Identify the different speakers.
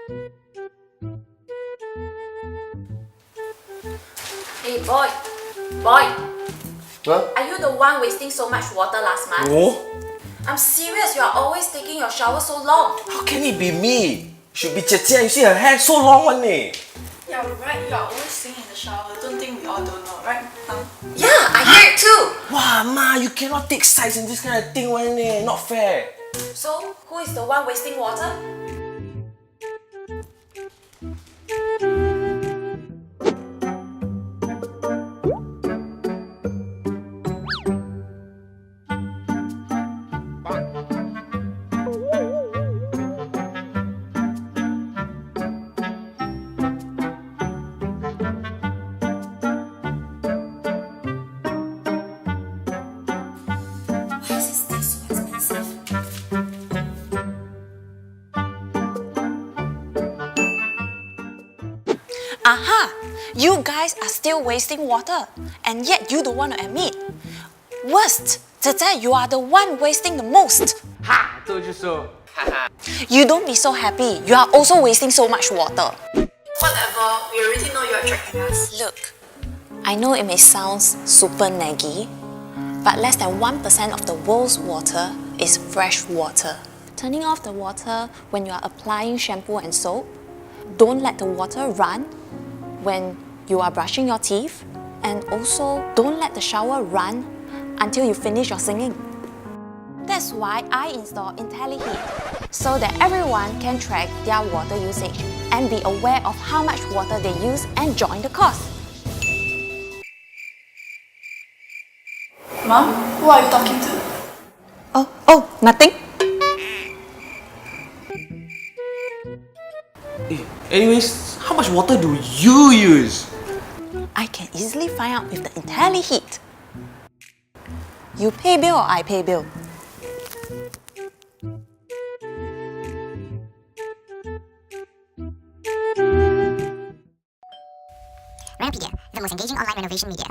Speaker 1: Hey boy, boy,
Speaker 2: Huh?
Speaker 1: are you the one wasting so much water last month?
Speaker 2: No?
Speaker 1: I'm serious, you are always taking your shower so long.
Speaker 2: How can it be me? Should be Jia. You see her hair so long one eh.
Speaker 3: Yeah, right. You are always singing in the shower. Don't think we all don't know, right?
Speaker 1: Yeah, I hear it too.
Speaker 2: Wow, Ma, you cannot take sides in this kind of thing one eh. Not fair.
Speaker 1: So, who is the one wasting water? Why is this thing so expensive? Aha! You guys are still wasting water, and yet you don't want to admit. Worst, Zhe, you are the one wasting the most.
Speaker 4: Ha！这就是说，哈哈。
Speaker 1: You don't be so happy. You are also wasting so much water.
Speaker 3: Whatever. We already know you're tracking us.
Speaker 1: Look, I know it may sound super naggy, but less than 1% of the world's water is fresh water. Turning off the water when you are applying shampoo and soap. Don't let the water run when you are brushing your teeth. And also, don't let the shower run until you finish your singing. That's why I installed Intelliheat, so that everyone can track their water usage and be aware of how much water they use and join the course.
Speaker 3: Mom, who are you talking to?
Speaker 1: Oh, nothing.
Speaker 2: Anyways, how much water do you use?
Speaker 1: I can easily find out with the Intelliheat. You pay bill or I pay bill?
Speaker 5: Renopedia, the most engaging online renovation media.